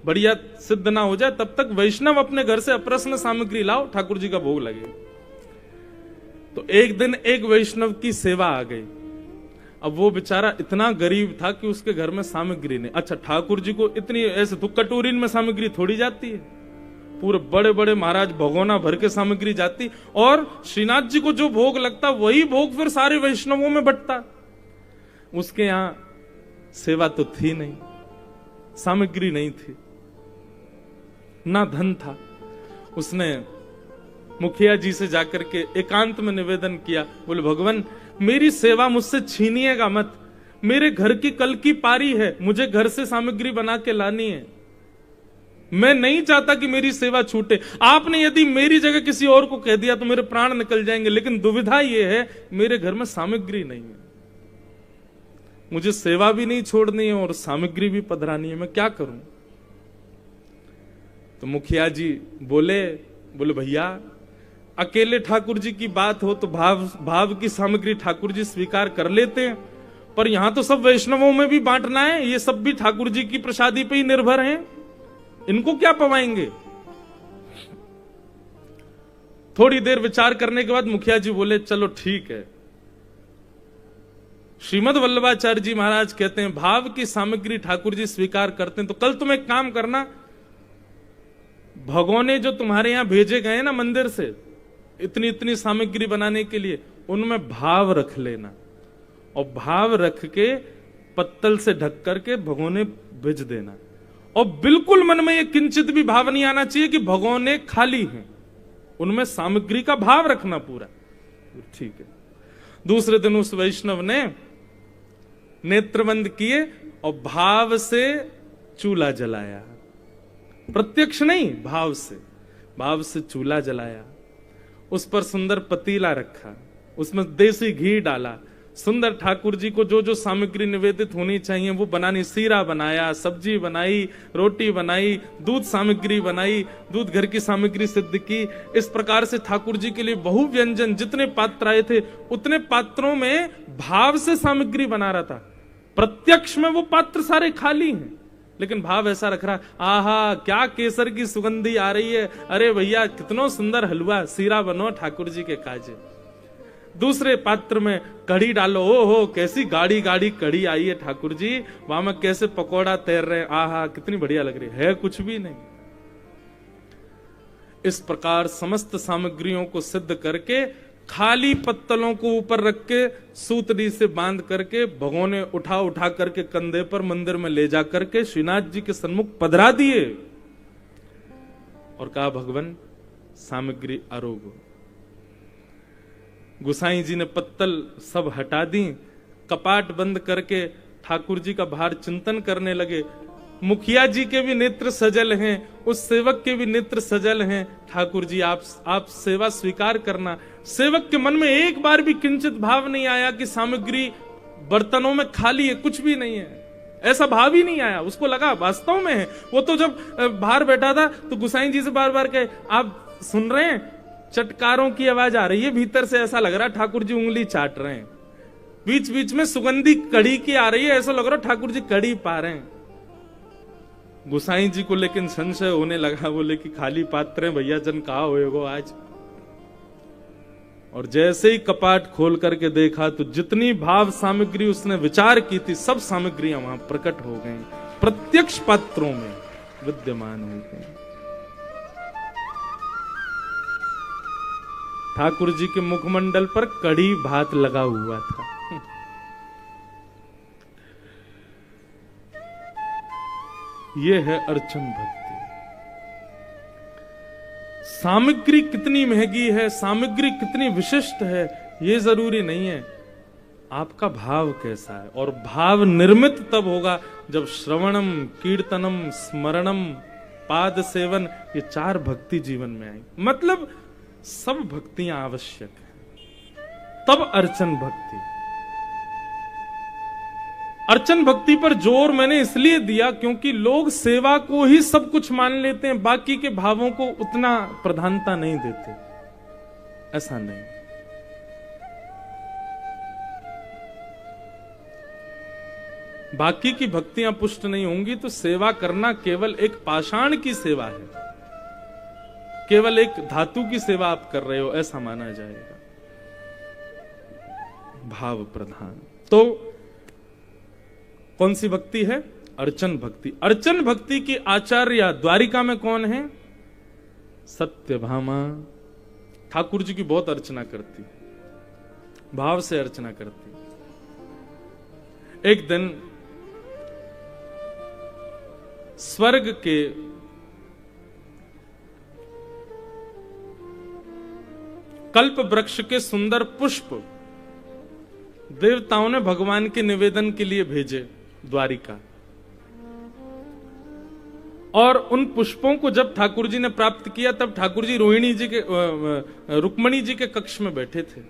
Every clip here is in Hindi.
बढ़िया सिद्ध ना हो जाए तब तक वैष्णव अपने घर से अप्रसन्न सामग्री लाओ, ठाकुर जी का भोग लगे। तो एक दिन एक वैष्णव की सेवा आ गई। अब वो बेचारा इतना गरीब था कि उसके घर में सामग्री नहीं। अच्छा, ठाकुर जी को इतनी ऐसे तो कटोरी में सामग्री थोड़ी जाती है, पूरे बड़े बड़े महाराज भगोना भर के सामग्री जाती, और श्रीनाथ जी को जो भोग लगता वही भोग फिर सारे वैष्णवों में बंटता। उसके यहां सेवा तो थी नहीं, सामग्री नहीं थी, ना धन था। उसने मुखिया जी से जाकर के एकांत में निवेदन किया, बोले भगवान मेरी सेवा मुझसे छीनिएगा मत, मेरे घर की कल की पारी है, मुझे घर से सामग्री बना के लानी है, मैं नहीं चाहता कि मेरी सेवा छूटे। आपने यदि मेरी जगह किसी और को कह दिया तो मेरे प्राण निकल जाएंगे, लेकिन दुविधा यह है मेरे घर में सामग्री नहीं है, मुझे सेवा भी नहीं छोड़नी है और सामग्री भी पधरानी है, मैं क्या करूं। तो मुखिया जी बोले भैया अकेले ठाकुर जी की बात हो तो भाव की सामग्री ठाकुर जी स्वीकार कर लेते हैं, पर यहां तो सब वैष्णवों में भी बांटना है, ये सब भी ठाकुर जी की प्रसादी पे ही निर्भर हैं, इनको क्या पवाएंगे। थोड़ी देर विचार करने के बाद मुखिया जी बोले चलो ठीक है। श्रीमद वल्लभाचार्य जी महाराज कहते हैं भाव की सामग्री ठाकुर जी स्वीकार करते हैं, तो कल तुम एक काम करना, भगोने जो तुम्हारे यहां भेजे गए ना मंदिर से इतनी इतनी सामग्री बनाने के लिए, उनमें भाव रख लेना, और भाव रख के पत्तल से ढक करके भगोने भेज देना, और बिल्कुल मन में ये किंचित भी भाव नहीं आना चाहिए कि भगोने खाली हैं, उनमें सामग्री का भाव रखना पूरा। ठीक है। दूसरे दिन उस वैष्णव ने नेत्रबंद किए और भाव से चूल्हा जलाया, प्रत्यक्ष नहीं, भाव से चूल्हा जलाया, उस पर सुंदर पतीला रखा, उसमें देसी घी डाला, सुंदर ठाकुर जी को जो जो सामग्री निवेदित होनी चाहिए वो बनानी, सीरा बनाया, सब्जी बनाई, रोटी बनाई, दूध सामग्री बनाई, दूध घर की सामग्री सिद्ध की। इस प्रकार से ठाकुर जी के लिए बहु व्यंजन, जितने पात्र आए थे उतने पात्रों में भाव से सामग्री बना रहा था। प्रत्यक्ष में वो पात्र सारे खाली हैं, लेकिन भाव ऐसा रख रहा, आहा क्या केसर की सुगंधी आ रही है, अरे भैया कितना सुंदर हलवा सीरा बनो ठाकुर जी के काजे। दूसरे पात्र में कढ़ी डालो, ओ हो कैसी गाढ़ी गाढ़ी कढ़ी आई है ठाकुर जी, वहां में कैसे पकौड़ा तैर रहे हैं, आहा कितनी बढ़िया लग रही है, कुछ भी नहीं। इस प्रकार समस्त सामग्रियों को सिद्ध करके खाली पत्तलों को ऊपर रख के सूतरी से बांध करके भगोने उठा उठा करके कंधे पर मंदिर में ले जा करके श्रीनाथ जी के सन्मुख पधरा दिए और कहा भगवान सामग्री आरोग्य। गुसाई जी ने पत्तल सब हटा दी, कपाट बंद करके ठाकुर जी का बाहर चिंतन करने लगे। मुखिया जी के भी नेत्र सजल हैं, उस सेवक के भी नेत्र सजल हैं, ठाकुर जी आप सेवा स्वीकार करना। सेवक के मन में एक बार भी किंचित भाव नहीं आया कि सामग्री बर्तनों में खाली है, कुछ भी नहीं है, ऐसा भाव ही नहीं आया। उसको लगा वास्तव में है। वो तो जब बाहर बैठा था तो गुसाई जी से बार बार कहे आप सुन रहे हैं, चटकारों की आवाज आ रही है भीतर से, ऐसा लग रहा ठाकुर जी उंगली चाट रहे हैं, बीच बीच में सुगंधी कढ़ी की आ रही है, ऐसा लग रहा ठाकुर जी कढ़ी पा रहे हैं। गुसाई जी को लेकिन संशय होने लगा, बोले कि खाली पात्र हैं भैया जन कहा होएगो आज। और जैसे ही कपाट खोल करके देखा तो जितनी भाव सामग्री उसने विचार की थी सब सामग्रियां वहां प्रकट हो गई, प्रत्यक्ष पात्रों में विद्यमान हो गई। ठाकुर जी के मुखमंडल पर कड़ी भात लगा हुआ था। यह है अर्चन भक्ति। सामग्री कितनी महंगी है, सामग्री कितनी विशिष्ट है, यह जरूरी नहीं है, आपका भाव कैसा है। और भाव निर्मित तब होगा जब श्रवणम, कीर्तनम, स्मरणम, पाद सेवन, ये चार भक्ति जीवन में आई। मतलब सब भक्तियां आवश्यक है, तब अर्चन भक्ति। अर्चन भक्ति पर जोर मैंने इसलिए दिया क्योंकि लोग सेवा को ही सब कुछ मान लेते हैं, बाकी के भावों को उतना प्रधानता नहीं देते। ऐसा नहीं। बाकी की भक्तियां पुष्ट नहीं होंगी तो सेवा करना केवल एक पाषाण की सेवा है, केवल एक धातु की सेवा आप कर रहे हो ऐसा माना जाएगा। भाव प्रधान तो कौन सी भक्ति है? अर्चन भक्ति। अर्चन भक्ति की आचार्य द्वारिका में कौन है? सत्यभामा। ठाकुर जी की बहुत अर्चना करती, भाव से अर्चना करती। एक दिन स्वर्ग के कल्प वृक्ष के सुंदर पुष्प देवताओं ने भगवान के निवेदन के लिए भेजे द्वारिका, और उन पुष्पों को जब ठाकुर जी ने प्राप्त किया तब ठाकुर जी रुक्मणी जी के कक्ष में बैठे थे।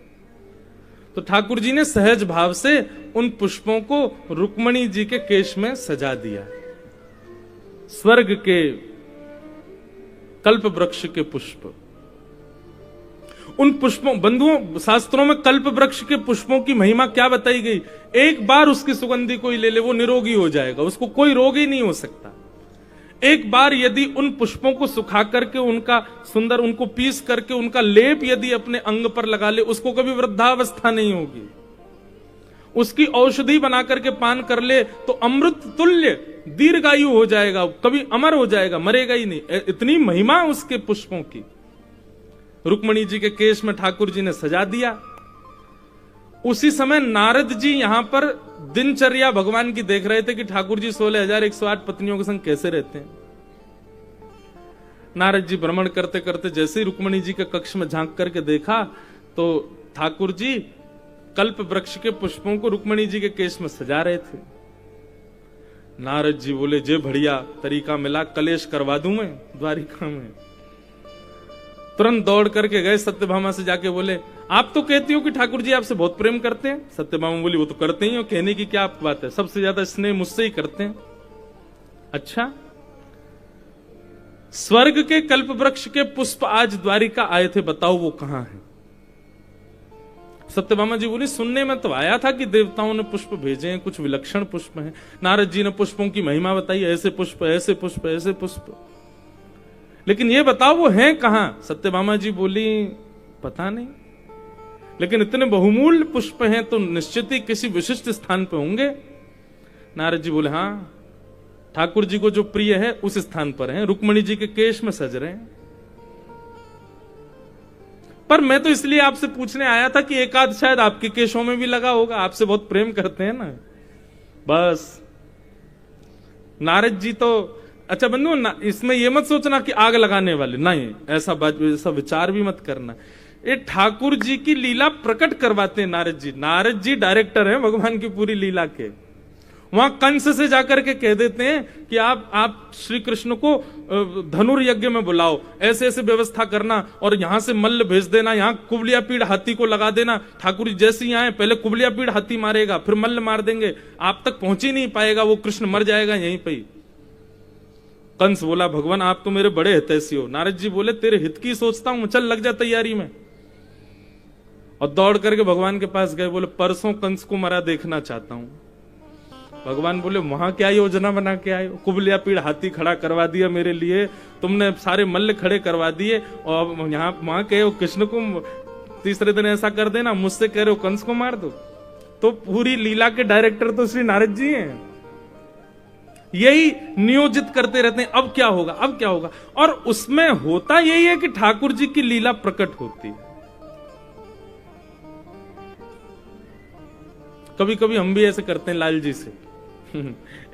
तो ठाकुर जी ने सहज भाव से उन पुष्पों को रुक्मणी जी के केश में सजा दिया। स्वर्ग के कल्प वृक्ष के पुष्प, उन पुष्पों, बंधुओं शास्त्रों में कल्प वृक्ष के पुष्पों की महिमा क्या बताई गई? एक बार उसकी सुगंधि कोई ले ले वो निरोगी हो जाएगा, उसको कोई रोग ही नहीं हो सकता। एक बार यदि उन पुष्पों को सुखा करके उनका सुंदर, उनको पीस करके उनका लेप यदि अपने अंग पर लगा ले, उसको कभी वृद्धावस्था नहीं होगी। उसकी औषधि बना करके पान कर ले तो अमृत तुल्य दीर्घायु हो जाएगा, कभी अमर हो जाएगा, मरेगा ही नहीं। इतनी महिमा उसके पुष्पों की। रुक्मणी जी के केश में ठाकुर जी ने सजा दिया। उसी समय नारद जी यहां पर दिनचर्या भगवान की देख रहे थे कि ठाकुर जी 16,108 पत्नियों के संग कैसे रहते हैं। नारद जी भ्रमण करते करते जैसे ही रुक्मणी जी के कक्ष में झांक करके देखा तो ठाकुर जी कल्प वृक्ष के पुष्पों को रुक्मणी जी के केश में सजा रहे थे। नारद जी बोले, जे बढ़िया तरीका मिला, कलेश करवा दूं मैं द्वारिका में। तुरंत दौड़ करके गए, सत्यभामा से जाके बोले, आप तो कहती हो कि ठाकुर जी आपसे बहुत प्रेम करते हैं। सत्यभामा बोली, वो तो करते ही हो, कहने की क्या बात है, सबसे ज्यादा स्नेह मुझसे ही करते हैं। अच्छा, स्वर्ग के कल्प वृक्ष के पुष्प आज द्वारिका आए थे, बताओ वो कहां है? सत्यभामा जी बोली, सुनने में तो आया था कि देवताओं ने पुष्प भेजे हैं, कुछ विलक्षण पुष्प हैं। नारद जी ने पुष्पों की महिमा बताई, ऐसे पुष्प, ऐसे पुष्प, ऐसे पुष्प, लेकिन ये बताओ वो हैं कहां? सत्यभामा जी बोली, पता नहीं, लेकिन इतने बहुमूल्य पुष्प हैं तो निश्चित ही किसी विशिष्ट स्थान पे होंगे। नारद जी बोले, हां, ठाकुर जी को जो प्रिय है उस स्थान पर हैं, रुक्मणी जी के केश में सज रहे हैं। पर मैं तो इसलिए आपसे पूछने आया था कि एक आध शायद आपके केशों में भी लगा होगा, आपसे बहुत प्रेम करते हैं ना। बस नारद जी तो, अच्छा बंधु, इसमें यह मत सोचना कि आग लगाने वाले, नहीं, ऐसा विचार भी मत करना। ये ठाकुर जी की लीला प्रकट करवाते हैं नारद जी। नारद जी डायरेक्टर हैं भगवान की पूरी लीला के। वहां कंस से जाकर के कह देते हैं कि आप श्री कृष्ण को धनुर्यज्ञ में बुलाओ, ऐसे ऐसे व्यवस्था करना, और यहां से मल्ल भेज देना, यहां कुबलिया पीड़ हाथी को लगा देना। ठाकुर जी जैसे ही आए पहले कुबलिया पीड़ हाथी मारेगा, फिर मल्ल मार देंगे, आप तक पहुंच ही नहीं पाएगा, वो कृष्ण मर जाएगा यहीं पर ही। कंस बोला, भगवान आप तो मेरे बड़े हितैषी हो। नारद जी बोले, तेरे हित की सोचता हूं, चल लग जा तैयारी में। और दौड़ करके भगवान के पास गए, बोले, परसों कंस को मरा देखना चाहता हूं। भगवान बोले, वहां क्या योजना बना के आए हो? कुबलिया पीड़ हाथी खड़ा करवा दिया मेरे लिए, तुमने सारे मल्ल खड़े करवा दिए, और यहां वहां कहे हो कृष्ण को तीसरे दिन ऐसा कर देना, मुझसे कह रहे हो कंस को मार दो। तो पूरी लीला के डायरेक्टर तो श्री नारद जी हैं, यही नियोजित करते रहते हैं, अब क्या होगा, अब क्या होगा। और उसमें होता यही है कि ठाकुर जी की लीला प्रकट होती है। कभी कभी हम भी ऐसे करते हैं लाल जी से।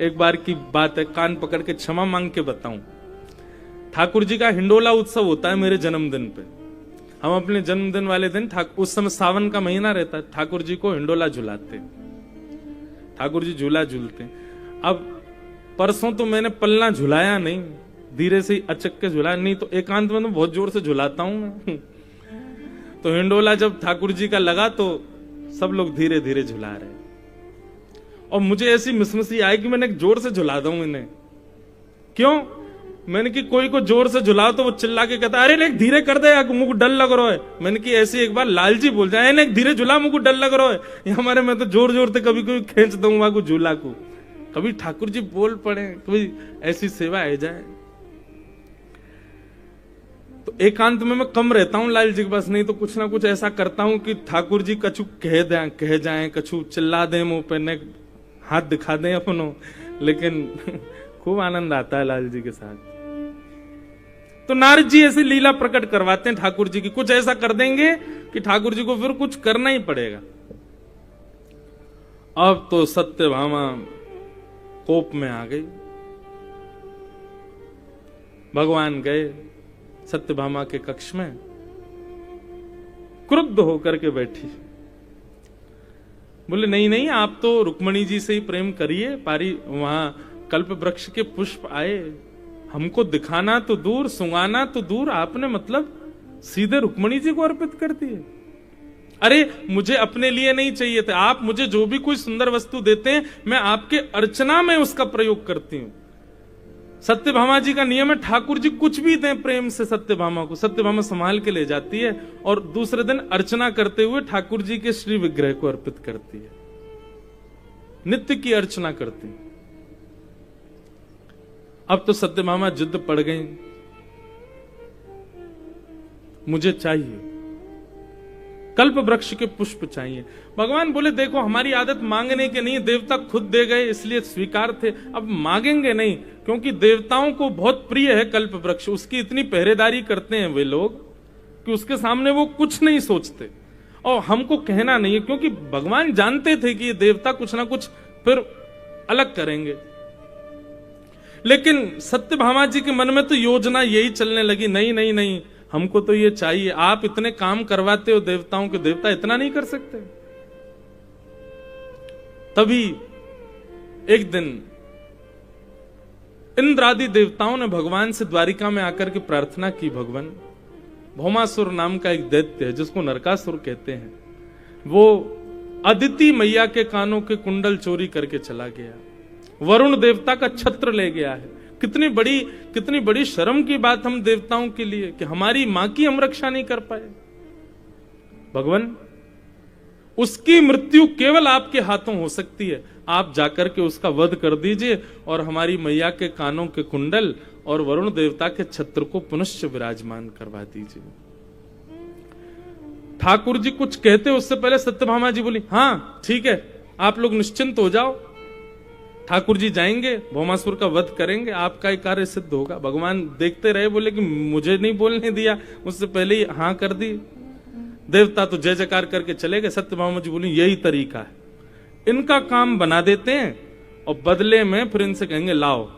एक बार की बात है, कान पकड़ के क्षमा मांग के बताऊं। ठाकुर जी का हिंडोला उत्सव होता है मेरे जन्मदिन पे। हम अपने जन्मदिन वाले दिन, उस समय सावन का महीना रहता है, ठाकुर जी को हिंडोला झुलाते, ठाकुर जी झूला झूलते। अब परसों तो मैंने पलना झुलाया नहीं, धीरे से अचक के झुलाया, नहीं तो एकांत में तो बहुत जोर से झुलाता हूं मैं। तो हिंडोला जब ठाकुर जी का लगा तो सब लोग धीरे धीरे झुला रहे, और मुझे ऐसी मिसमिसी आई कि मैंने जोर से झुला दूं इन्हें। क्यों? मैंने कि कोई को जोर से झुलाओ तो वो चिल्ला के कहता, अरे नहीं धीरे कर दे, मुझको डर लग रहा है। मैंने कि ऐसे एक बार लाल जी बोल जाए, नहीं धीरे झुला, मुझको डर लग रहा है। हमारे मैं तो जोर जोर से कभी कभी खींच दूंगा को झूला को, कभी ठाकुर जी बोल पड़े, कभी ऐसी सेवा आ जाए। तो एकांत में मैं कम रहता हूं लाल जी के पास, नहीं तो कुछ ना कुछ ऐसा करता हूं कि ठाकुर जी कछु कह जाएं, कछु चिल्ला दें, मुंह पे ने हाथ दिखा दें अपनों, लेकिन खूब आनंद आता है लाल जी के साथ। तो नारद जी ऐसी लीला प्रकट करवाते हैं ठाकुर जी की, कुछ ऐसा कर देंगे कि ठाकुर जी को फिर कुछ करना ही पड़ेगा। अब तो सत्यभामा कोप में आ गई। भगवान गए सत्यभामा के कक्ष में, क्रुद्ध होकर के बैठी, बोले नहीं नहीं, आप तो रुक्मणी जी से ही प्रेम करिए। पारी वहां कल्प वृक्ष के पुष्प आए, हमको दिखाना तो दूर, सुंगाना तो दूर, आपने मतलब सीधे रुक्मणी जी को अर्पित कर दिए। अरे मुझे अपने लिए नहीं चाहिए थे, आप मुझे जो भी कोई सुंदर वस्तु देते हैं मैं आपके अर्चना में उसका प्रयोग करती हूं। सत्यभामा जी का नियम है, ठाकुर जी कुछ भी दें प्रेम से सत्यभामा को, सत्यभामा संभाल के ले जाती है और दूसरे दिन अर्चना करते हुए ठाकुर जी के श्री विग्रह को अर्पित करती है, नित्य की अर्चना करती है। अब तो सत्यभामा जिद्द पड़ गई, मुझे चाहिए, कल्प वृक्ष के पुष्प चाहिए। भगवान बोले देखो हमारी आदत मांगने के नहीं, देवता खुद दे गए इसलिए स्वीकार थे, अब मांगेंगे नहीं, क्योंकि देवताओं को बहुत प्रिय है कल्प वृक्ष, उसकी इतनी पहरेदारी करते हैं वे लोग कि उसके सामने वो कुछ नहीं सोचते। और हमको कहना नहीं है, क्योंकि भगवान जानते थे कि ये देवता कुछ ना कुछ फिर अलग करेंगे। लेकिन सत्यभामा जी के मन में तो योजना यही चलने लगी, नहीं नहीं नहीं, हमको तो ये चाहिए, आप इतने काम करवाते हो देवताओं के, देवता इतना नहीं कर सकते। तभी एक दिन इंद्र आदि देवताओं ने भगवान से द्वारिका में आकर के प्रार्थना की, भगवान भौमासुर नाम का एक दैत्य है जिसको नरकासुर कहते हैं, वो अदिति मैया के कानों के कुंडल चोरी करके चला गया, वरुण देवता का छत्र ले गया है। कितनी बड़ी शर्म की बात हम देवताओं के लिए कि हमारी मां की हम रक्षा नहीं कर पाए। भगवान उसकी मृत्यु केवल आपके हाथों हो सकती है, आप जाकर के उसका वध कर दीजिए और हमारी मैया के कानों के कुंडल और वरुण देवता के छत्र को पुनश्च विराजमान करवा दीजिए। ठाकुर जी कुछ कहते उससे पहले सत्यभामा जी बोली, हाँ ठीक है, आप लोग निश्चिंत हो जाओ, ठाकुर जी जाएंगे, भौमासुर का वध करेंगे, आपका एक कार्य सिद्ध होगा। भगवान देखते रहे, बोले कि मुझे नहीं बोलने दिया, उससे पहले ही हाँ कर दी। देवता तो जय जयकार करके चले गए। सत्यभामा जी बोली यही तरीका है, इनका काम बना देते हैं और बदले में फिर इनसे कहेंगे लाओ।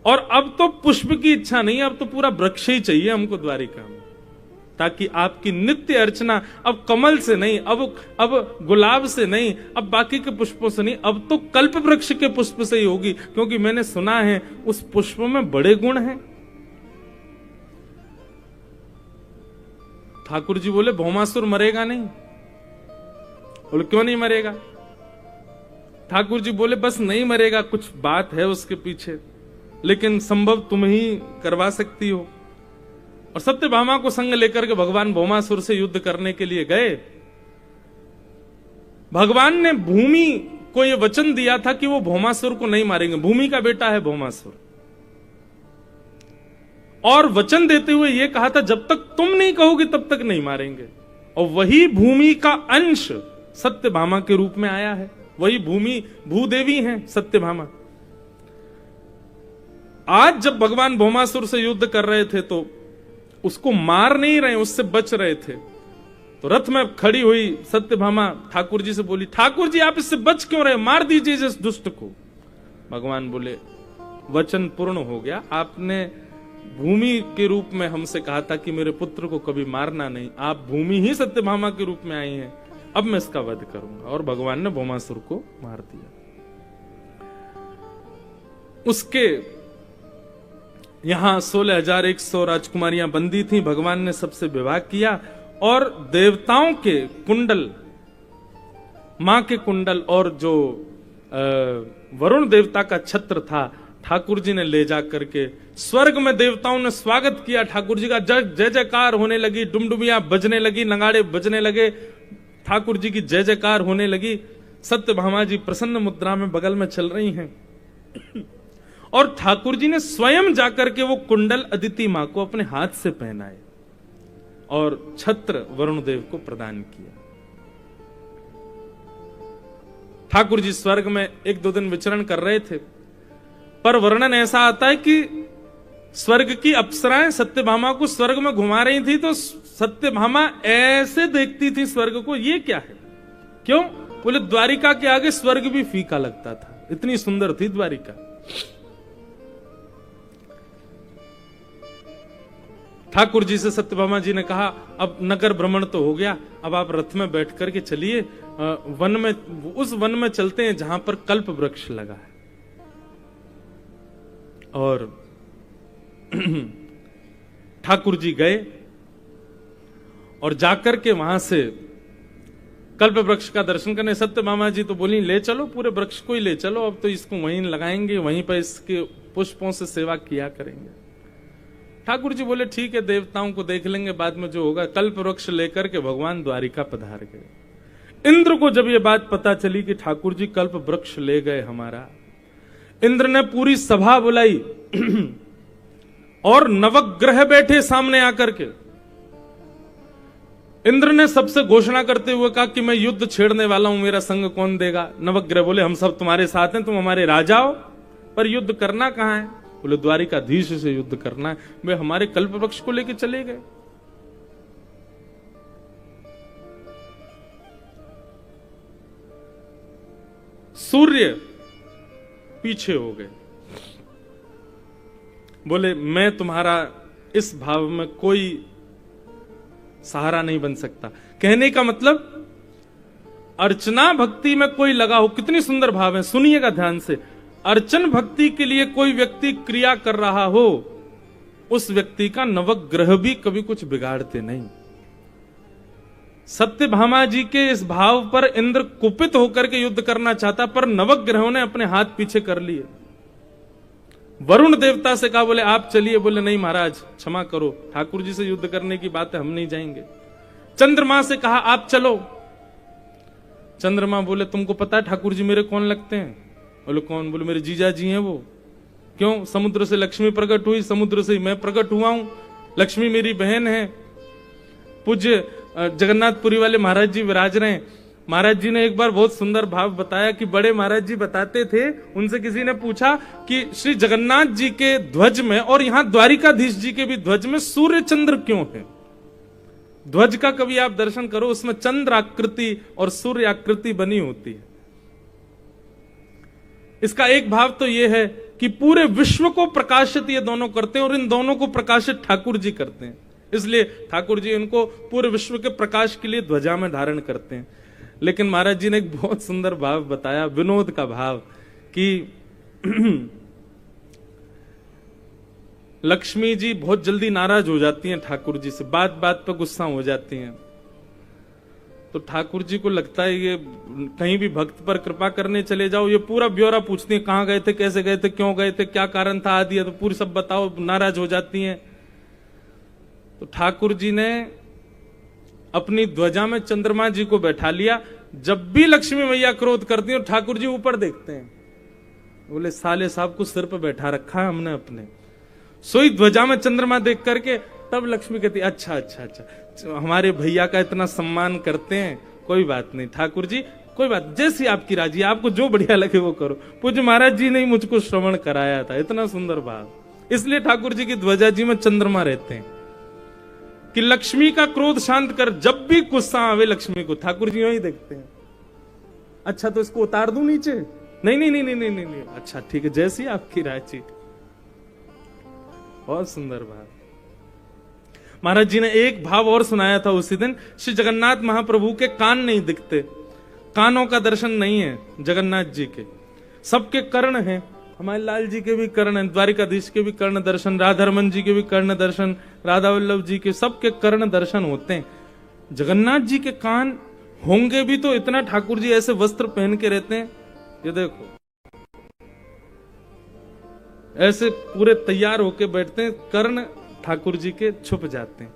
और अब तो पुष्प की इच्छा नहीं, अब तो पूरा वृक्ष ही चाहिए हमको द्वारिका में, ताकि आपकी नित्य अर्चना अब कमल से नहीं, अब गुलाब से नहीं, अब बाकी के पुष्पों से नहीं, अब तो कल्प वृक्ष के पुष्प से ही होगी, क्योंकि मैंने सुना है उस पुष्प में बड़े गुण हैं। ठाकुर जी बोले भौमासुर मरेगा नहीं। बोले क्यों नहीं मरेगा? ठाकुर जी बोले बस नहीं मरेगा, कुछ बात है उसके पीछे, लेकिन संभव तुम ही करवा सकती हो। और सत्यभामा को संग लेकर के भगवान भौमासुर से युद्ध करने के लिए गए। भगवान ने भूमि को यह वचन दिया था कि वो भौमासुर को नहीं मारेंगे, भूमि का बेटा है भौमासुर, और वचन देते हुए यह कहा था जब तक तुम नहीं कहोगे तब तक नहीं मारेंगे। और वही भूमि का अंश सत्यभामा के रूप में आया है, वही भूमि भूदेवी हैं सत्यभामा। आज जब भगवान भौमासुर से युद्ध कर रहे थे तो उसको मार नहीं रहे, उससे बच रहे थे, तो रथ में खड़ी हुई सत्यभामा ठाकुर जी से बोली, ठाकुर जी आप इससे बच क्यों रहे, मार दीजिए इस दुष्ट को। भगवान बोले वचन पूर्ण हो गया, आपने भूमि के रूप में हमसे कहा था कि मेरे पुत्र को कभी मारना नहीं, आप भूमि ही सत्यभामा के रूप में आई हैं, अब मैं इसका वध करूंगा। और भगवान ने भौमासुर को मार दिया। उसके यहां 16,100 राजकुमारियां बंदी थीं, भगवान ने सबसे विवाह किया और देवताओं के कुंडल, मां के कुंडल और जो वरुण देवता का छत्र था ठाकुर जी ने ले जा करके स्वर्ग में देवताओं ने स्वागत किया। ठाकुर जी का जय जयकार होने लगी, डुमडुमियां बजने लगी, नगाड़े बजने लगे, ठाकुर जी की जय जयकार होने लगी। सत्यभामा जी प्रसन्न मुद्रा में बगल में चल रही हैं और ठाकुर जी ने स्वयं जाकर के वो कुंडल अदिति मां को अपने हाथ से पहनाए और छत्र वरुण देव को प्रदान किया। ठाकुर जी स्वर्ग में 1-2 दिन विचरण कर रहे थे, पर वर्णन ऐसा आता है कि स्वर्ग की अप्सराएं सत्यभामा को स्वर्ग में घुमा रही थी, तो सत्यभामा ऐसे देखती थी स्वर्ग को, ये क्या है? क्यों? बोले द्वारिका के आगे स्वर्ग भी फीका लगता था, इतनी सुंदर थी द्वारिका। ठाकुर जी से सत्यभामा जी ने कहा, अब नगर भ्रमण तो हो गया, अब आप रथ में बैठ करके चलिए वन में, उस वन में चलते हैं जहां पर कल्प वृक्ष लगा है। और ठाकुर जी गए और जाकर के वहां से कल्प वृक्ष का दर्शन करने। सत्यभामा जी तो बोली, ले चलो, पूरे वृक्ष को ही ले चलो, अब तो इसको वहीं लगाएंगे, वहीं पर इसके पुष्पों से सेवा किया करेंगे। ठाकुर जी बोले, ठीक है, देवताओं को देख लेंगे, बाद में जो होगा। कल्प वृक्ष लेकर के भगवान द्वारिका पधार गए। इंद्र को जब ये बात पता चली कि ठाकुर जी कल्प वृक्ष ले गए हमारा, इंद्र ने पूरी सभा बुलाई और नवग्रह बैठे सामने आकर के। इंद्र ने सबसे घोषणा करते हुए कहा कि मैं युद्ध छेड़ने वाला हूं, मेरा संग कौन देगा? नवग्रह बोले, हम सब तुम्हारे साथ हैं, तुम हमारे राजा हो, पर युद्ध करना कहां है? बोले, द्वारिकाधीश से युद्ध करना है। वे हमारे कल्प वृक्ष को लेकर चले गए। सूर्य पीछे हो गए, बोले, मैं तुम्हारा इस भाव में कोई सहारा नहीं बन सकता। कहने का मतलब अर्चना भक्ति में कोई लगा हो, कितनी सुंदर भाव है, सुनिएगा ध्यान से। अर्चन भक्ति के लिए कोई व्यक्ति क्रिया कर रहा हो, उस व्यक्ति का नवग्रह भी कभी कुछ बिगाड़ते नहीं। सत्यभामा जी के इस भाव पर इंद्र कुपित होकर के युद्ध करना चाहता, पर नवग्रहों ने अपने हाथ पीछे कर लिए। वरुण देवता से कहा, बोले आप चलिए। बोले, नहीं महाराज, क्षमा करो, ठाकुर जी से युद्ध करने की बात है, हम नहीं जाएंगे। चंद्रमा से कहा, आप चलो। चंद्रमा बोले, तुमको पता है ठाकुर जी मेरे कौन लगते हैं? बोले, कौन? बोले, मेरे जीजा जी हैं वो। क्यों? समुद्र से लक्ष्मी प्रकट हुई, समुद्र से मैं प्रकट हुआ हूं, लक्ष्मी मेरी बहन है। पूज्य जगन्नाथपुरी वाले महाराज जी विराज रहे हैं। महाराज जी ने एक बार बहुत सुंदर भाव बताया कि बड़े महाराज जी बताते थे, उनसे किसी ने पूछा कि श्री जगन्नाथ जी के ध्वज में और यहां द्वारिकाधीश जी के भी ध्वज में सूर्य चंद्र क्यों है? ध्वज का कभी आप दर्शन करो, उसमें चंद्र आकृति और सूर्य आकृति बनी होती है। इसका एक भाव तो यह है कि पूरे विश्व को प्रकाशित ये दोनों करते हैं और इन दोनों को प्रकाशित ठाकुर जी करते हैं, इसलिए ठाकुर जी इनको पूरे विश्व के प्रकाश के लिए ध्वजा में धारण करते हैं। लेकिन महाराज जी ने एक बहुत सुंदर भाव बताया, विनोद का भाव, कि लक्ष्मी जी बहुत जल्दी नाराज हो जाती हैं ठाकुर जी से, बात बात पर गुस्सा हो जाती हैं। तो ठाकुर जी को लगता है ये कहीं भी भक्त पर कृपा करने चले जाओ, ये पूरा ब्यौरा पूछती हैं, कहां गए थे, कैसे गए थे, क्यों गए थे, क्या कारण था आदि, तो पूरी सब बताओ, नाराज हो जाती हैं। तो ठाकुर जी ने अपनी ध्वजा में चंद्रमा जी को बैठा लिया। जब भी लक्ष्मी मैया क्रोध करती है, ठाकुर जी ऊपर देखते हैं, बोले साले साहब को सिर पर बैठा रखा है हमने अपने। सोई ध्वजा में चंद्रमा देख करके तब लक्ष्मी कहती, अच्छा अच्छा अच्छा, हमारे भैया का इतना सम्मान करते हैं, कोई बात नहीं ठाकुर जी, कोई बात, जैसी आपकी राजी, आपको जो बढ़िया लगे वो करो। पूज्य महाराज जी ने मुझको श्रवण कराया था, इतना सुंदर भाव। इसलिए ठाकुर जी की ध्वजा जी में चंद्रमा रहते हैं कि लक्ष्मी का क्रोध शांत कर। जब भी गुस्सा आवे लक्ष्मी को, ठाकुर जी वही देखते हैं, अच्छा तो इसको उतार दूं नीचे? नहीं नहीं नहीं नहीं नहीं नहीं, नहीं। अच्छा ठीक है, जैसी आपकी राजी। बहुत सुंदर भाव। महाराज जी ने एक भाव और सुनाया था उसी दिन। श्री जगन्नाथ महाप्रभु के कान नहीं दिखते, कानों का दर्शन नहीं है जगन्नाथ जी के, सबके कर्ण हैं। हमारे लाल जी के भी कर्ण हैं, द्वारिकाधीश के भी कर्ण दर्शन, राधारमन जी के भी कर्ण दर्शन, राधा वल्लभ जी के, सबके कर्ण दर्शन होते हैं। जगन्नाथ जी के कान होंगे भी तो इतना ठाकुर जी ऐसे वस्त्र पहन के रहते हैं, ये देखो ऐसे पूरे तैयार होके बैठते हैं, कर्ण ठाकुर जी के छुप जाते हैं।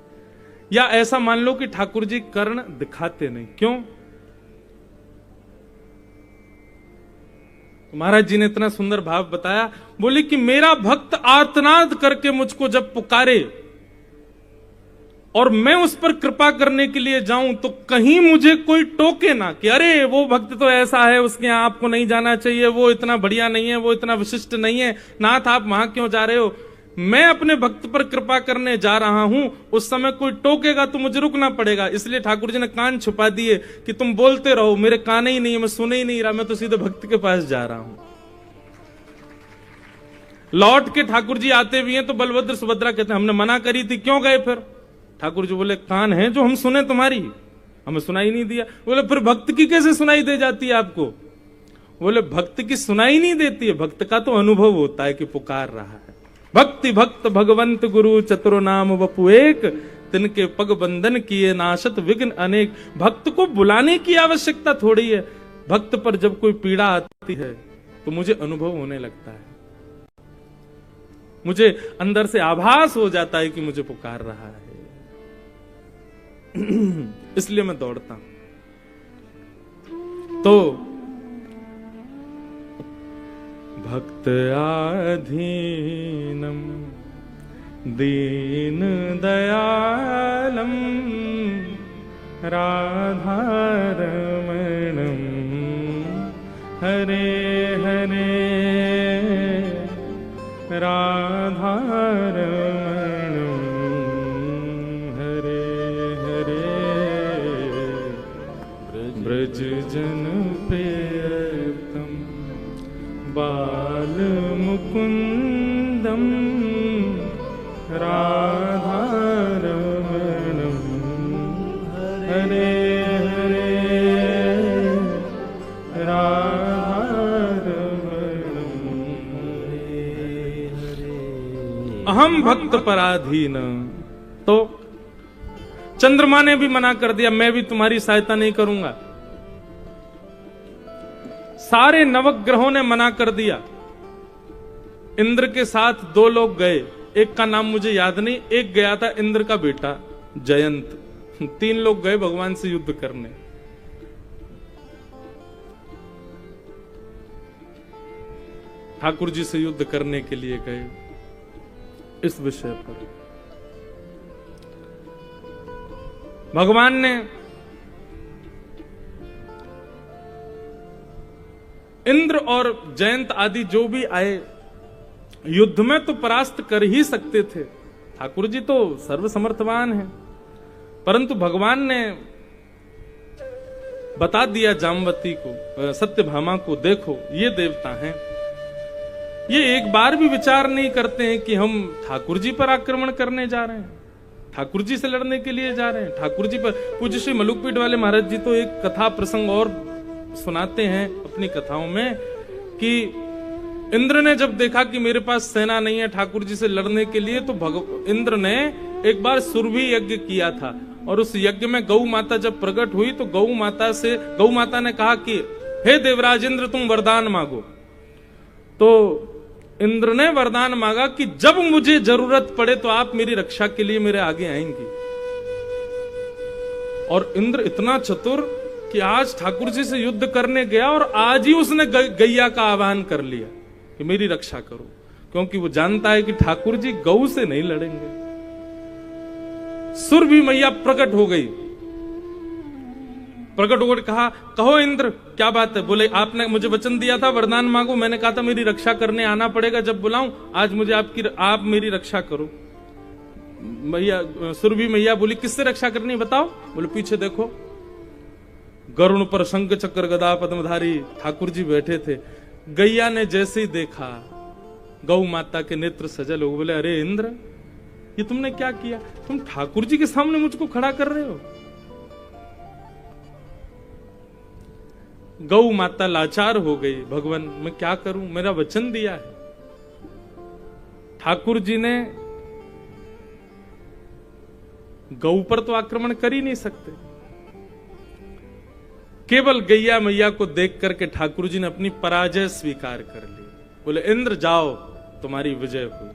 या ऐसा मान लो कि ठाकुर जी कर्ण दिखाते नहीं, क्यों? महाराज जी ने इतना सुंदर भाव बताया, बोले कि मेरा भक्त आर्तनाद करके मुझको जब पुकारे और मैं उस पर कृपा करने के लिए जाऊं तो कहीं मुझे कोई टोके ना कि अरे वो भक्त तो ऐसा है, उसके यहां आपको नहीं जाना चाहिए, वो इतना बढ़िया नहीं है, वो इतना विशिष्ट नहीं है, नाथ आप वहां क्यों जा रहे हो। मैं अपने भक्त पर कृपा करने जा रहा हूं, उस समय कोई टोकेगा तो मुझे रुकना पड़ेगा। इसलिए ठाकुर जी ने कान छुपा दिए कि तुम बोलते रहो, मेरे कान ही नहीं है, मैं सुन ही नहीं रहा, मैं तो सीधे भक्त के पास जा रहा हूं। लौट के ठाकुर जी आते भी हैं तो बलभद्र सुभद्रा कहते हैं हमने मना करी थी, क्यों गए फिर। ठाकुर जी बोले कान है जो हम सुने तुम्हारी, हमें सुनाई नहीं दिया। बोले फिर भक्त की कैसे सुनाई दे जाती है आपको। बोले भक्त की सुनाई नहीं देती है, भक्त का तो अनुभव होता है कि पुकार रहा है। भक्ति भक्त भगवंत गुरु चतुर नाम वपु एक, तिनके पग बंधन किए नाशत विघ्न अनेक। भक्त को बुलाने की आवश्यकता थोड़ी है, भक्त पर जब कोई पीड़ा आती है तो मुझे अनुभव होने लगता है, मुझे अंदर से आभास हो जाता है कि मुझे पुकार रहा है, इसलिए मैं दौड़ता हूं। तो भक्त आधीनम दीन दयालम राधारमणम हरे हरे राधारमणम हरे हरे ब्रज जन प्रियतम बाल मुकुंदम राधारमणम हरे हरे राधारमणम अहम भक्त पराधीन। तो चंद्रमा ने भी मना कर दिया, मैं भी तुम्हारी सहायता नहीं करूंगा। सारे नवग्रहों ने मना कर दिया। इंद्र के साथ दो लोग गए, एक का नाम मुझे याद नहीं, एक गया था इंद्र का बेटा जयंत। 3 लोग गए भगवान से युद्ध करने। ठाकुर जी से युद्ध करने के लिए गए। इस विषय पर भगवान ने इंद्र और जयंत आदि जो भी आए युद्ध में तो परास्त कर ही सकते थे, ठाकुर जी तो सर्वसमर्थवान हैं। परंतु भगवान ने बता दिया जामवती को, सत्यभामा को, देखो ये देवता हैं। ये एक बार भी विचार नहीं करते हैं कि हम ठाकुर जी पर आक्रमण करने जा रहे हैं, ठाकुर जी से लड़ने के लिए जा रहे हैं। ठाकुर जी पर पूज्य श्री मलुकपीठ वाले महाराज जी तो एक कथा प्रसंग और सुनाते हैं अपनी कथाओं में कि इंद्र ने जब देखा कि मेरे पास सेना नहीं है ठाकुर जी से लड़ने के लिए, तो इंद्र ने एक बार सुरभि यज्ञ किया था और उस यज्ञ में गौ माता जब प्रकट हुई तो गौ माता ने कहा कि हे देवराज इंद्र तुम वरदान मांगो। तो इंद्र ने वरदान मांगा कि जब मुझे जरूरत पड़े तो आप मेरी रक्षा के लिए मेरे आगे आएंगे। और इंद्र इतना चतुर कि आज ठाकुर जी से युद्ध करने गया और आज ही उसने गैया का आह्वान कर लिया कि मेरी रक्षा करो, क्योंकि वो जानता है कि ठाकुर जी गौ से नहीं लड़ेंगे। सुरभि मैया प्रकट हो गई, प्रकट होकर कहा कहो इंद्र क्या बात है। बोले आपने मुझे वचन दिया था वरदान मांगो, मैंने कहा था मेरी रक्षा करने आना पड़ेगा जब बुलाऊं, आज मुझे आप मेरी रक्षा करो। मैया सुरभि मैया बोली किससे रक्षा करनी बताओ। बोले पीछे देखो, गरुण पर शंख चक्र गदा पद्मधारी ठाकुर जी बैठे थे। गैया ने जैसे ही देखा गौ माता के नेत्र सजल हो, बोले अरे इंद्र ये तुमने क्या किया, तुम ठाकुर जी के सामने मुझको खड़ा कर रहे हो। गौ माता लाचार हो गई, भगवान मैं क्या करूं, मेरा वचन दिया है। ठाकुर जी ने गौ पर तो आक्रमण कर ही नहीं सकते। केवल गैया मैया को देख करके ठाकुर जी ने अपनी पराजय स्वीकार कर ली। बोले इंद्र जाओ तुम्हारी विजय हुई,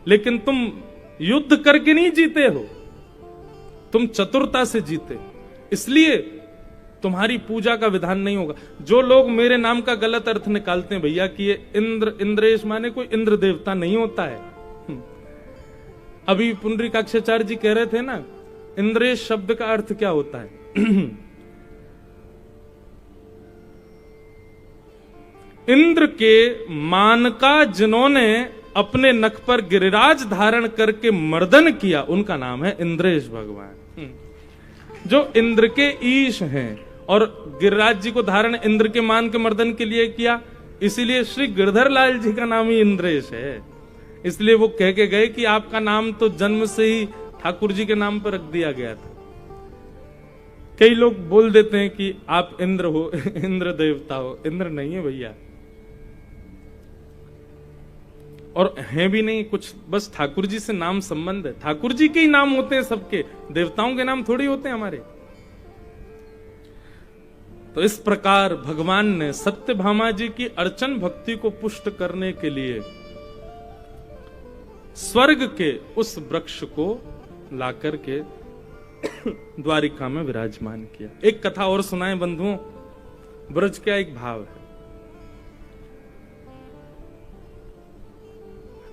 लेकिन तुम युद्ध करके नहीं जीते हो, तुम चतुरता से जीते। इसलिए तुम्हारी पूजा का विधान नहीं होगा। जो लोग मेरे नाम का गलत अर्थ निकालते हैं भैया कि ये इंद्र, इंद्रेश माने कोई इंद्र देवता नहीं होता है। अभी पुंडरीकाक्षाचार्य जी कह रहे थे ना, इंद्रेश शब्द का अर्थ क्या होता है। इंद्र के मान का जिन्होंने अपने नख पर गिरिराज धारण करके मर्दन किया, उनका नाम है इंद्रेश भगवान। जो इंद्र के ईश हैं और गिरिराज जी को धारण इंद्र के मान के मर्दन के लिए किया, इसीलिए श्री गिरधर लाल जी का नाम ही इंद्रेश है। इसलिए वो कह के गए कि आपका नाम तो जन्म से ही ठाकुर जी के नाम पर रख दिया गया था। कई लोग बोल देते हैं कि आप इंद्र हो, इंद्र देवता हो। इंद्र नहीं है भैया, और हैं भी नहीं कुछ, बस ठाकुर जी से नाम संबंध है। ठाकुर जी के ही नाम होते हैं सबके, देवताओं के नाम थोड़ी होते हैं हमारे। तो इस प्रकार भगवान ने सत्यभामा जी की अर्चन भक्ति को पुष्ट करने के लिए स्वर्ग के उस वृक्ष को लाकर के द्वारिका में विराजमान किया। एक कथा और सुनाए बंधुओं, ब्रज का एक भाव है।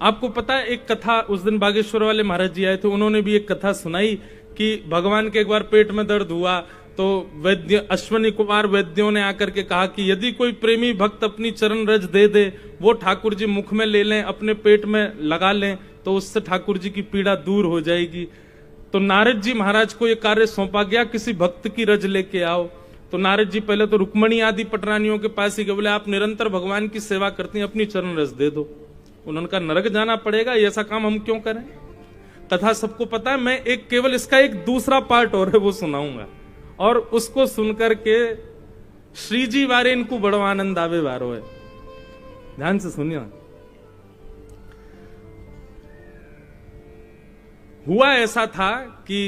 आपको पता है, एक कथा उस दिन बागेश्वर वाले महाराज जी आए थे, उन्होंने भी एक कथा सुनाई कि भगवान के एक बार पेट में दर्द हुआ तो वैद्य अश्वनी कुमार वैद्यों ने आकर के कहा कि यदि कोई प्रेमी भक्त अपनी चरण रज दे दे, वो ठाकुर जी मुख में ले लें, अपने पेट में लगा लें, तो उससे ठाकुर जी की पीड़ा दूर हो जाएगी। तो नारद जी महाराज को यह कार्य सौंपा गया, किसी भक्त की रज लेके आओ। तो नारद जी पहले तो रुक्मणी आदि पटरानियों के पास ही गए, बोले आप निरंतर भगवान की सेवा करती हैं, अपनी चरण रज दे दो। उन्होंने कहा नरक जाना पड़ेगा, ऐसा काम हम क्यों करें। कथा सबको पता है, मैं एक केवल इसका एक दूसरा पार्ट और है वो सुनाऊंगा, और उसको सुनकर के श्री जी वारे इनको बड़ो आनंद आवे वारो है। ध्यान से सुनिए। हुआ ऐसा था कि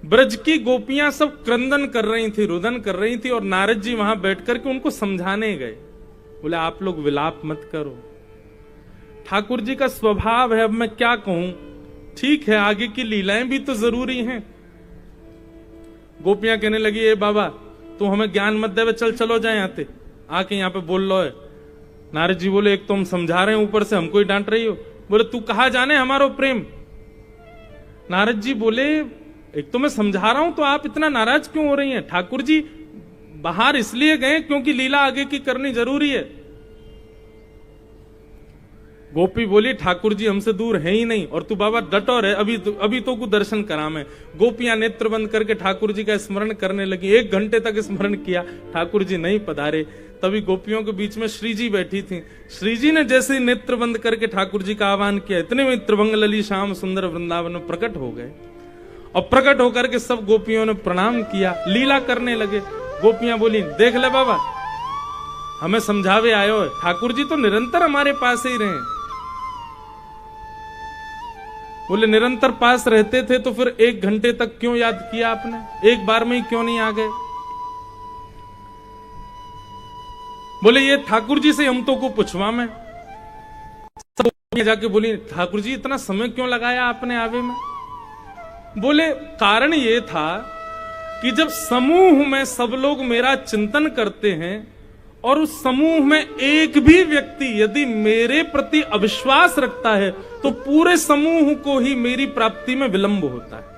ब्रज की गोपियां सब क्रंदन कर रही थी, रुदन कर रही थी, और नारद जी वहां बैठ करके उनको समझाने गए। बोले आप लोग विलाप मत करो, ठाकुर जी का स्वभाव है, अब मैं क्या कहूं, ठीक है आगे की लीलाएं भी तो जरूरी हैं। गोपियां कहने लगी ए बाबा तू हमें ज्ञान मत देवे, चल चलो जाए आते आके यहाँ पे बोल लो है। नारद जी बोले एक तो हम समझा रहे हैं, ऊपर से हमको ही डांट रही हो। बोले तू कहा जाने हमारो प्रेम। नारद जी बोले एक तो मैं समझा रहा हूं तो आप इतना नाराज क्यों हो रही हैं। ठाकुर जी बाहर इसलिए गए क्योंकि लीला आगे की करनी जरूरी है। गोपी बोली ठाकुर जी हमसे दूर है ही नहीं, और तू बाबा डटोर है, अभी तो को दर्शन करा मैं। गोपियां नेत्र बंद करके ठाकुर जी का स्मरण करने लगी। 1 घंटे तक स्मरण किया, ठाकुर जी नहीं पधारे। तभी गोपियों के बीच में श्री जी बैठी थी। श्री जी ने जैसे ही नेत्र बंद करके ठाकुर जी का आह्वान किया, इतने में त्रिभंग लली श्याम सुंदर वृंदावन में प्रकट हो गए, और प्रकट होकर के सब गोपियों ने प्रणाम किया, लीला करने लगे। गोपियां बोली देख ले बाबा हमें समझावे आयो है, ठाकुर जी तो निरंतर हमारे पास ही रहे। बोले निरंतर पास रहते थे तो फिर 1 घंटे तक क्यों याद किया आपने, एक बार में ही क्यों नहीं आ गए। बोले ये ठाकुर जी से हम तो को पूछवा में। सब जाके बोली ठाकुर जी इतना समय क्यों लगाया आपने आवे में। बोले कारण ये था कि जब समूह में सब लोग मेरा चिंतन करते हैं और उस समूह में एक भी व्यक्ति यदि मेरे प्रति अविश्वास रखता है तो पूरे समूह को ही मेरी प्राप्ति में विलंब होता है।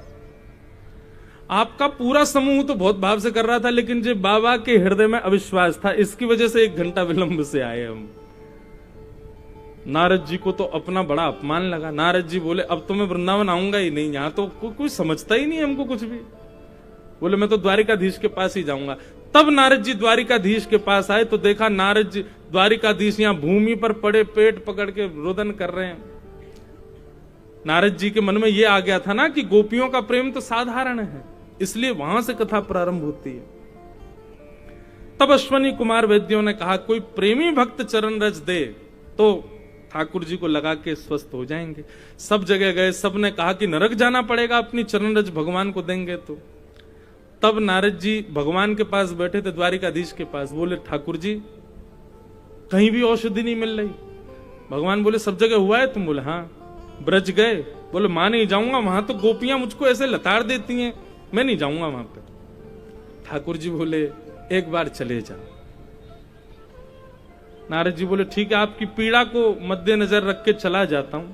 आपका पूरा समूह तो बहुत भाव से कर रहा था, लेकिन जो बाबा के हृदय में अविश्वास था, इसकी वजह से 1 घंटा विलंब से आए हम। नारद जी को तो अपना बड़ा अपमान लगा। नारद जी बोले अब तो मैं वृंदावन आऊंगा ही नहीं, यहां तो कोई समझता ही नहीं हमको कुछ भी। बोले मैं तो द्वारिकाधीश के पास ही जाऊंगा। तब नारद जी द्वारिकाधीश के पास आए तो देखा नारद जी द्वारिकाधीश यहां भूमि पर पड़े पेट पकड़ के रोदन कर रहे हैं। नारद जी के मन में यह आ गया था ना कि गोपियों का प्रेम तो साधारण है, इसलिए वहां से कथा प्रारंभ होती है। तब अश्वनी कुमार वैद्यों ने कहा कोई प्रेमी भक्त चरण रज दे तो ठाकुर जी को लगा के स्वस्थ हो जाएंगे। सब जगह गए, सब ने कहा कि नरक जाना पड़ेगा, अपनी चरण रज भगवान को देंगे। तो तब नारद जी भगवान के पास बैठे थे, द्वारिकाधीश के पास। बोले ठाकुर जी कहीं भी औषधि नहीं मिल रही। भगवान बोले सब जगह हुआ है तुम। बोले हाँ। ब्रज गए। बोले मां नहीं जाऊंगा, वहां तो गोपियां मुझको ऐसे लताड़ देती हैं मैं नहीं जाऊंगा वहां पे। ठाकुर जी बोले एक बार चले जाओ। नारद जी बोले ठीक है, आपकी पीड़ा को मद्देनजर रख के चला जाता हूं,